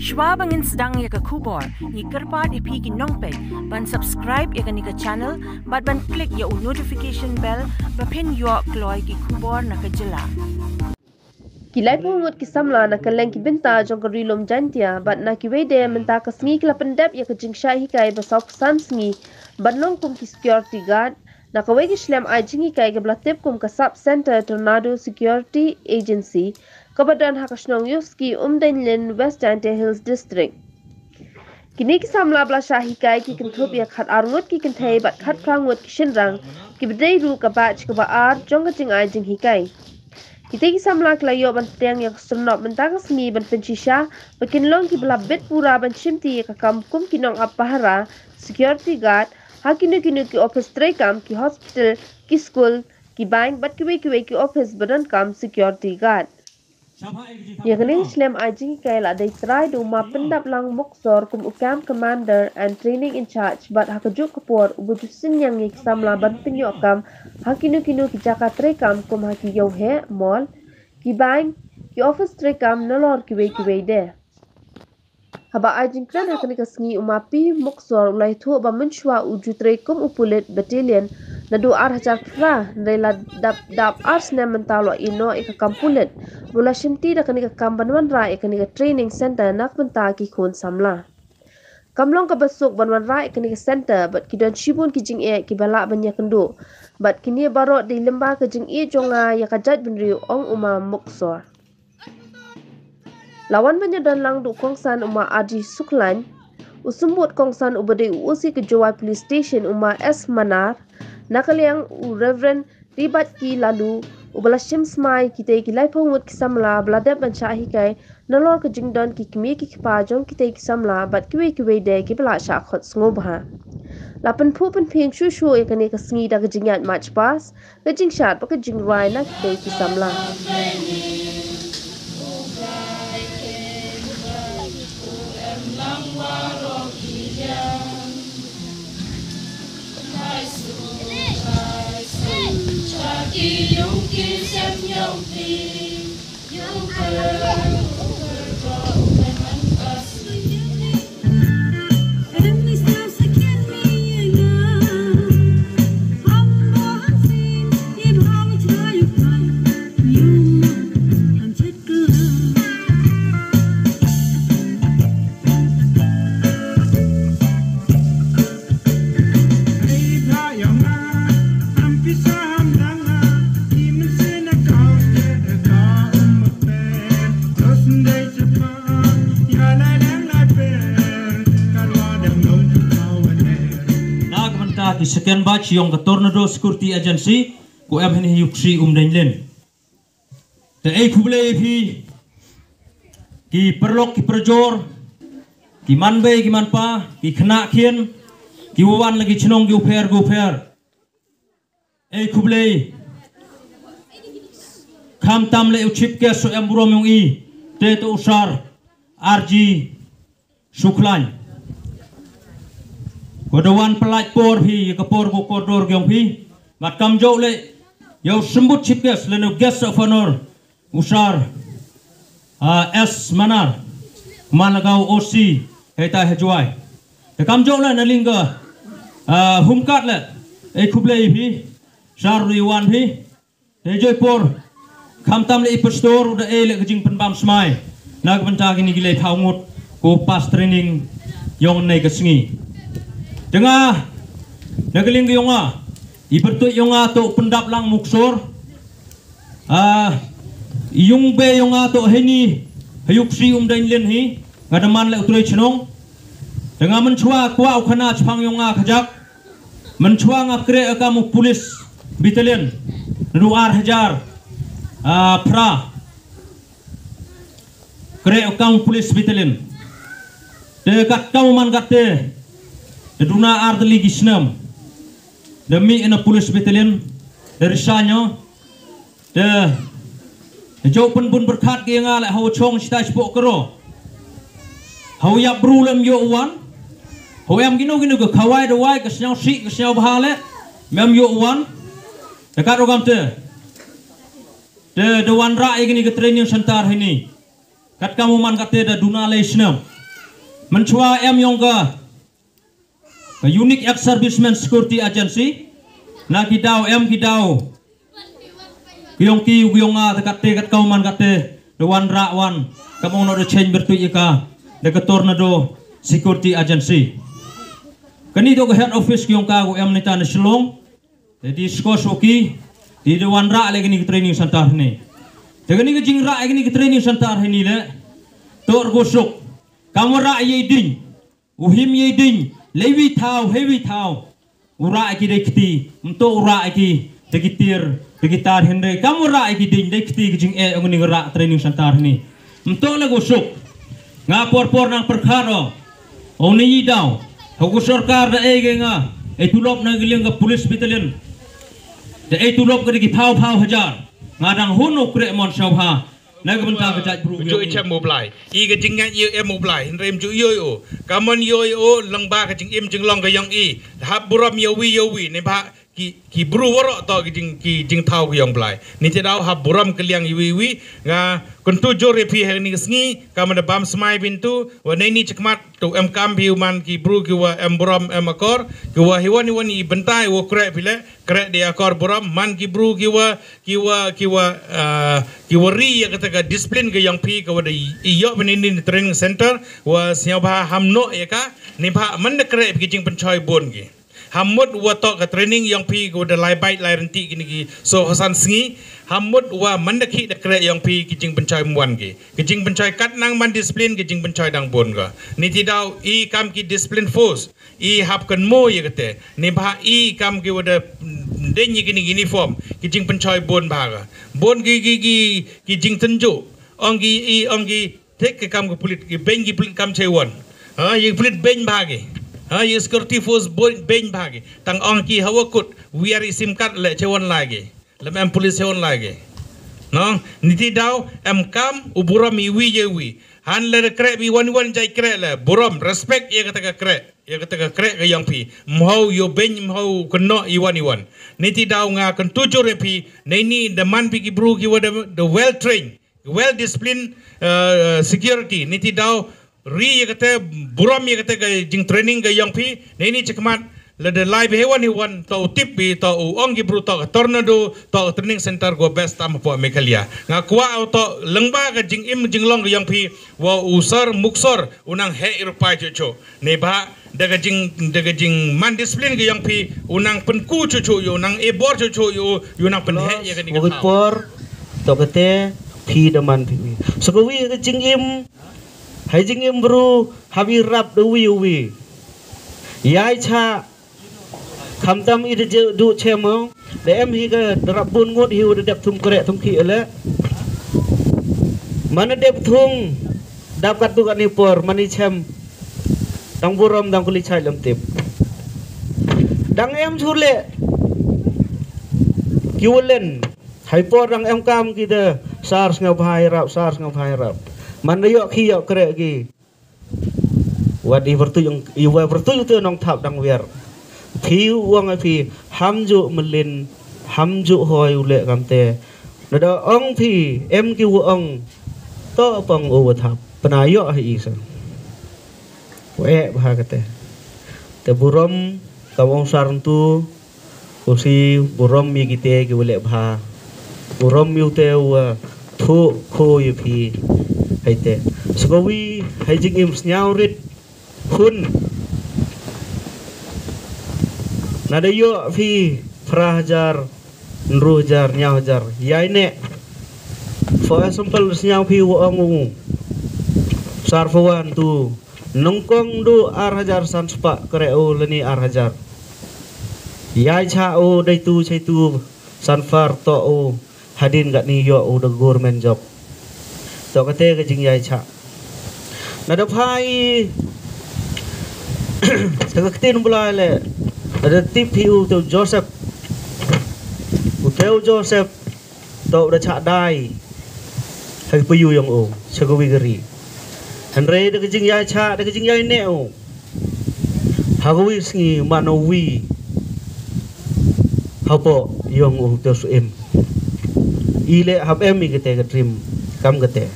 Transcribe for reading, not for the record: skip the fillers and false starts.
Shwa bangin sedang ya ke kubor, ni kerpat ipi ki nongpek, ban subscribe ya ke ni ke channel, ban klik ya notification bell, bapin yo kloy ki kubor na ke jela. Kilai pungut kisamla na kaleng ki binta jong rilom jantia, bat na ki wede menta ka sngi kila pendep ya ke jingsha hikai basau kesan sngi, bat nong kum ki security guard, na ka wegi shlem ai jingi kai ke blatip kum ka sub center Tornado Security Agency, kabadan hakashnong yuski Dainlin West Dante Hills District. Kini kisamla bla shahi kai ki kentup ya khat arngut ki kentai bat khat prangut ki shinrang, ki bedai ru ka bach ka baar jong ka jing ai jing hikai. Kita kisamla kelayo ban tiang yang sernop mentang smi ban penchisha, bakin long ki bla bit pura ban chimti ka kamkum kinong apahara, security guard, hakinu kinu ki office trekam ki hospital, ki school, ki bank bat ki office badan kam security guard. Yang Slam Ajing Kaila they try to mapendap lang moksor kum ukam commander and training in charge but hakajuk kapor ubujusin yang samla ban penyokam hakinu kinu ki jaka trekam kum haki yohe mall ki bank ki office trekam nolor ki we de haba Ajing kran hakani kasngi umapi moksor ulai thu ba menshwa uju trekum upulit battalion nadu ar hajar kra rela dap ars ne mentalo ino ika kampulet mula shimti da kanika kambanwan ra ika nika training center nak menta ki khun samla kamlong ka basuk banwan ra ika nika center but kidon shibun ki jing e ki bala banya kendu but kini baro di lemba ka jing e jonga ya kajat benriu ong uma muksor lawan banya dan lang du kongsan uma Aji Suklan usumbut kongsan ubade usi ke Jowai police station uma S Manar nakaliang Reverend Ribat ki lalu ubala shimsmai kita ki lai phongut ki samla bladap ban shahi kai nalor ka jingdon ki kimi ki pa jong kita ki samla bat ki de ki bla sha khot sngoba lapan phu pan pheng shu shu e kane ka sngi da ka jingyat match pass ka jing shat ba ka jing rai na ki samla ki sekian batch yang ke Tornado Security Agency ko em hen yuksi Dainlin te ei kuble phi ki perlok ki perjor ki manbe ki manpa ki khna khien ki wan lagi chnong ki uper ei kuble kham tam le uchip ke so em burom yung i te to usar RG Suklan Kodawan pelat por phi ke por ko koridor gyong phi mat kam jo le yo sembut chipkes le no guest of honor usar S Manar managau OC heta hejwai te kam jo le na linga humkat le e kuble phi sarri wan phi te joy por kam tam le pastor uda e le jing penbam smai nag benta gini gile phaungut ko pas training yong nei ka sngi Dengar, nagaling yonga, ibertu yonga to pendap lang muksor, yung be yonga to heni, hayuksi Dainlin hi, ngadaman le utuloy chinong, dengar menchua kwa ukana chpang yonga kajak, menchua ngakre akamu pulis battalion, nuar hajar, pra, kre akamu pulis battalion, dekat kamu man kate. Duna ardli gisnam demi ina police battalion dari sanyo de jo pen bun berkat ke nga la ho chong sta spok kro ho ya brulem yo wan ho em gino ke khawai do wai ke snyau si ke snyau bahale mem yo wan dekat rogam te de wan ra igini ke training center hini kat kamu man kate da duna le snam menchua em yong ka Unique Ex Servicemen Security Agency na kidao em kidao kiyong dekat kau man kate the one ra one kamong no the change bertu ika the tornado security agency kani do head office kiyong ka em nita na Shillong di skos oki di the one ra lagi ni training center ni tegani ke jing ra lagi ni training center ni le tor gosok kamera ye ding uhim ye ding lewi thau heavy thau ura ki dekti mto ura ki dekitir dekitar hende kamera ki ding dekti jing ngoni ra training center ni mto le gosok nga por nang perkharo oni daw hugo sarkar da nga tulop na giling ka police battalion da tulop ka ki phau hajar ngadang huno kre mon sawha na ka banta ka jaj bru jo icha moblai I ka jing ngat ye moblai rem ju yo kamon yo langba ka jing im jing long ka yong I hab buram yo wi ne ba ki bru woro to ki jing thau ka yong blai ni te daw hab buram ka liang wi nga kuntu jo re phi ni sngi kamon da bam smai bintu wa nei ni chakmat to em kam bi man ki bru ki wa em buram em akor ki wa hiwan I bentai wo kre pile kre de akor buram man ki bru ki wa ri ya kata disiplin ke yang pi ke wada iyo benin training center wa siapa hamno ya ka ni ba man kre ki jing penchoi bon ki hamut wa to ka training yang pi ke wada lai bait lai renti kini ki so hasan sngi hamut wa man ki da kre yang pi ki jing penchoi muan ki jing penchoi kat nang man disiplin ki jing penchoi dang bon ka ni ti dau I kam ki discipline force I hap kan mo ya kate ni ba I kam ki wada denyi kini uniform ki jing penchoi bon ba bon ki jing tenjo ongi tek ke kam ko pulit ki ben ki pulit kam chewon ye pulit ben bagi ye security force ben bagi tang ong ki hawakut we are sim card le chewon lagi le em police chewon lagi no niti daw em kam uburam wi ye wi han le kre bi wan jai kre le buram respect ye kata kre ke yang pi mau yo ben mau keno iwan niti daw nga kan tujo repi nei the man pi ki bru ki the well trained well disciplined security niti daw ri ye kata buram ye kata jing training ke yang pi nei chekmat le the live hewan to tip bi to ong ki bru to tornado to training center go best tam po mekalia nga kwa to lengba ka jing im jing long yang pi wa usar muksor unang he irpai chocho ne ba daga jing man disiplin ke yang pi unang penku cucu yo nang ebor cucu yo nang penhe ya kan ni por to kate pi daman pi so ko wi ke jing im hai jing im bru habi rap do wi yai cha kham tam I de du chemo de em hi ga rap bun ngot hi de dep thum kre thum khi ele mana dep thung dap kat tu kan ni por mani chem dang buram dang kuli chai lam tip dang em chule kiwlen hai por dang em kam ki de sars ngau bhai rap man yo khi yo kre ki wadi vertu yung iwa vertu tu nong thap dang wer phi uang phi hamju melin hamju hoi ule kamte nada ong phi em ki uang to pang over thap penayo hi isa we bahagate te buram kawong sarntu kursi buram mi kite ki ule bha buram yu te wa thu kho yu phi haite skowi hajing im snyaurit hun nada yo phi prajar nrujar nyaujar yaine for example snyau phi wo angu sarfawan tu nongkong du arhajar sanspa kreo leni arhajar yai cha o dai tu chai tu sanfar to o hadin gat ni yo o the government job to kate ke jing yai cha nada phai sakaktin bulale ada tip hiu tu Joseph uteu Joseph to da cha dai hai payu yang o sagowi gari Henry de jing yai cha de jing yai neo hagowi sngi manowi hapo yang o tu suem ile hab em mi kete ka trim kam kete